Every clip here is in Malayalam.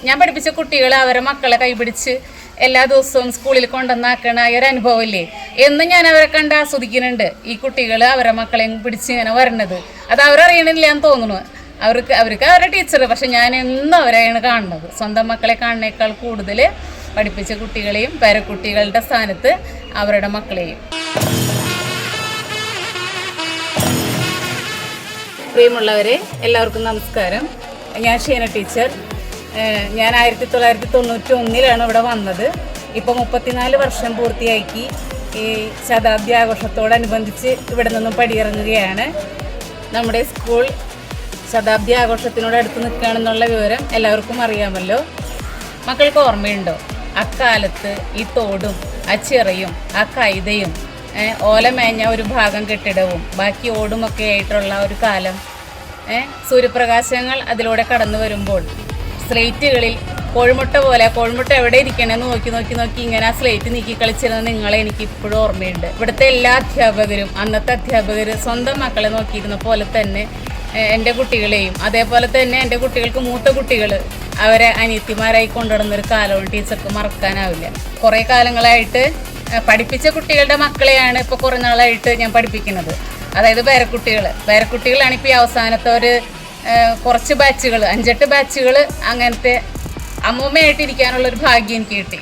ഞാൻ പഠിപ്പിച്ച കുട്ടികൾ അവരെ മക്കളെ കൈപിടിച്ച് എല്ലാ ദിവസവും സ്കൂളിൽ കൊണ്ടുവന്നാക്കണ ഒരു അനുഭവമില്ലേ എന്നും ഞാൻ അവരെ കണ്ട് ആസ്വദിക്കുന്നുണ്ട്. ഈ കുട്ടികൾ അവരെ മക്കളെയും പിടിച്ച് ഇങ്ങനെ വരണത് അത് അവരറിയണില്ല എന്ന് തോന്നുന്നു. അവർക്ക് അവരുടെ ടീച്ചർ, പക്ഷെ ഞാൻ എന്നും അവരെയാണ് കാണുന്നത്. സ്വന്തം മക്കളെ കാണുന്നേക്കാൾ കൂടുതൽ പഠിപ്പിച്ച കുട്ടികളെയും പേരക്കുട്ടികളുടെ സ്ഥാനത്ത് അവരുടെ മക്കളെയും. പ്രിയമുള്ളവരെ, എല്ലാവർക്കും നമസ്കാരം. ഞാൻ ഷീന ടീച്ചർ. ഞാൻ 1991 ഇവിടെ വന്നത്. ഇപ്പോൾ 34 വർഷം പൂർത്തിയാക്കി. ഈ ശതാബ്ദി ആഘോഷത്തോടനുബന്ധിച്ച് ഇവിടെ നിന്നും പടിയിറങ്ങുകയാണ്. നമ്മുടെ സ്കൂൾ ശതാബ്ദി ആഘോഷത്തിനോട് അടുത്ത് നിൽക്കുകയാണെന്നുള്ള വിവരം എല്ലാവർക്കും അറിയാമല്ലോ. മക്കൾക്ക് ഓർമ്മയുണ്ടോ അക്കാലത്ത് ഈ തോടും ആ ചിറയും ആ കൈതയും ഓലമേഞ്ഞ ഒരു ഭാഗം കെട്ടിടവും ബാക്കി ഓടുമൊക്കെ ആയിട്ടുള്ള ഒരു കാലം? സൂര്യപ്രകാശങ്ങൾ അതിലൂടെ കടന്നു വരുമ്പോൾ സ്ലേറ്റുകളിൽ കോഴിമുട്ട എവിടെ ഇരിക്കണമെന്ന് നോക്കി ഇങ്ങനെ ആ സ്ലേറ്റ് നീക്കി കളിച്ചിരുന്നത് നിങ്ങളെ എനിക്ക് ഇപ്പോഴും ഓർമ്മയുണ്ട്. ഇവിടുത്തെ എല്ലാ അധ്യാപകരും, അന്നത്തെ അധ്യാപകർ സ്വന്തം മക്കളെ നോക്കിയിരുന്ന പോലെ തന്നെ എൻ്റെ കുട്ടികളെയും, അതേപോലെ തന്നെ എൻ്റെ കുട്ടികൾക്ക് മൂത്ത കുട്ടികൾ അവരെ അനിയത്തിമാരായി കൊണ്ടുവരുന്നൊരു കാലവും ടീച്ചർക്ക് മറക്കാനാവില്ല. കുറേ കാലങ്ങളായിട്ട് പഠിപ്പിച്ച കുട്ടികളുടെ മക്കളെയാണ് ഇപ്പോൾ കുറേ നാളായിട്ട് ഞാൻ പഠിപ്പിക്കുന്നത്. അതായത് പേരക്കുട്ടികളാണ് ഇപ്പോൾ ഈ അവസാനത്തെ ഒരു കുറച്ച് ബാച്ചുകൾ, 5-8 ബാച്ചുകൾ അങ്ങനത്തെ അമ്മൂമ്മയായിട്ടിരിക്കാനുള്ളൊരു ഭാഗ്യം എനിക്ക് കിട്ടി.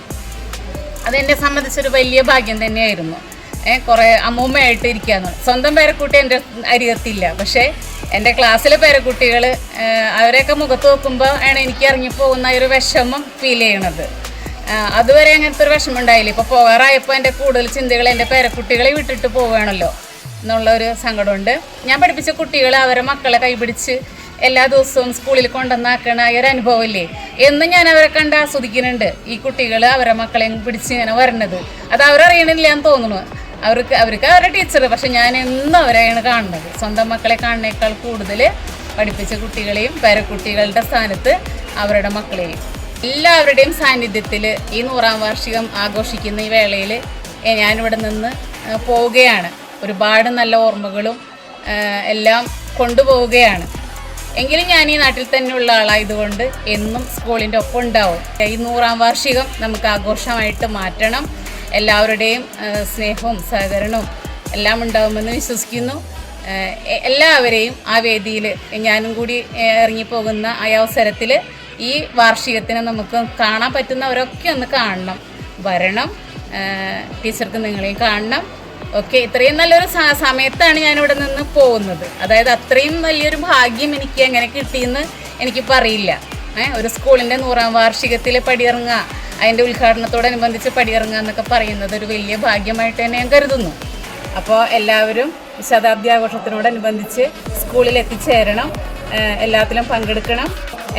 അതെന്നെ സംബന്ധിച്ചൊരു വലിയ ഭാഗ്യം തന്നെയായിരുന്നു. കുറേ അമ്മൂമ്മയായിട്ട് ഇരിക്കാന്ന്. സ്വന്തം പേരക്കുട്ടി എൻ്റെ അരികത്തില്ല, പക്ഷേ എൻ്റെ ക്ലാസ്സിലെ പേരക്കുട്ടികൾ അവരെയൊക്കെ മുഖത്ത് നോക്കുമ്പോൾ ആണ് എനിക്ക് ഇറങ്ങിപ്പോകുന്ന ഒരു വിഷമം ഫീൽ ചെയ്യണത്. അതുവരെ അങ്ങനത്തെ ഒരു വിഷമം ഉണ്ടായില്ല. ഇപ്പോൾ പോകാറായപ്പോൾ എൻ്റെ കൂടുതൽ ചിന്തകൾ എൻ്റെ പേരക്കുട്ടികളെ വിട്ടിട്ട് പോവുകയാണല്ലോ എന്നുള്ളൊരു സങ്കടമുണ്ട്. ഞാൻ പഠിപ്പിച്ച കുട്ടികൾ അവരെ മക്കളെ കൈപിടിച്ച് എല്ലാ ദിവസവും സ്കൂളിൽ കൊണ്ടുവന്നാക്കണ ഒരു അനുഭവമില്ലേ എന്നും ഞാൻ അവരെ കണ്ട് ആസ്വദിക്കുന്നുണ്ട്. ഈ കുട്ടികൾ അവരെ മക്കളെയും പിടിച്ച് ഇങ്ങനെ വരണത് അത് അവരറിയണില്ല എന്ന് തോന്നുന്നു. അവർക്ക് അവരുടെ ടീച്ചർ, പക്ഷെ ഞാൻ എന്നും അവരെയാണ് കാണുന്നത്. സ്വന്തം മക്കളെ കാണുന്നേക്കാൾ കൂടുതൽ പഠിപ്പിച്ച കുട്ടികളെയും പേരക്കുട്ടികളുടെ സ്ഥാനത്ത് അവരുടെ മക്കളെയും. എല്ലാവരുടെയും സാന്നിധ്യത്തിൽ ഈ 100ാം വാർഷികം ആഘോഷിക്കുന്ന ഈ വേളയിൽ ഞാനിവിടെ നിന്ന് പോവുകയാണ്. ഒരുപാട് നല്ല ഓർമ്മകളും എല്ലാം കൊണ്ടുപോവുകയാണ്. എങ്കിലും ഞാൻ ഈ നാട്ടിൽ തന്നെയുള്ള ആളായതുകൊണ്ട് എന്നും സ്കൂളിൻ്റെ ഒപ്പം ഉണ്ടാവും. ഈ 100ാം വാർഷികം നമുക്ക് ആഘോഷമായിട്ട് മാറ്റണം. എല്ലാവരുടെയും സ്നേഹവും സഹകരണവും എല്ലാം ഉണ്ടാവുമെന്ന് വിശ്വസിക്കുന്നു. എല്ലാവരെയും ആ വേദിയിൽ ഞാനും കൂടി ഇറങ്ങിപ്പോകുന്ന ആ അവസരത്തിൽ ഈ വാർഷികത്തിന് നമുക്ക് കാണാൻ പറ്റുന്നവരൊക്കെ ഒന്ന് കാണണം, വരണം. ടീച്ചർക്ക് നിങ്ങളെയും കാണണം. ഓക്കെ, ഇത്രയും നല്ലൊരു സമയത്താണ് ഞാനിവിടെ നിന്ന് പോകുന്നത്. അതായത് അത്രയും വലിയൊരു ഭാഗ്യം എനിക്ക് എങ്ങനെ കിട്ടിയെന്ന് എനിക്കിപ്പോൾ അറിയില്ല. ഒരു സ്കൂളിൻ്റെ 100ാം വാർഷികത്തിൽ പടിയിറങ്ങുക, അതിൻ്റെ ഉദ്ഘാടനത്തോടനുബന്ധിച്ച് പടിയിറങ്ങുക എന്നൊക്കെ പറയുന്നത് ഒരു വലിയ ഭാഗ്യമായിട്ട് തന്നെ ഞാൻ കരുതുന്നു. അപ്പോൾ എല്ലാവരും ശതാബ്ദി ആഘോഷത്തിനോടനുബന്ധിച്ച് സ്കൂളിൽ എത്തിച്ചേരണം, എല്ലാത്തിലും പങ്കെടുക്കണം.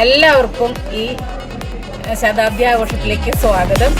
എല്ലാവർക്കും ഈ ശതാബ്ദി ആഘോഷത്തിലേക്ക് സ്വാഗതം.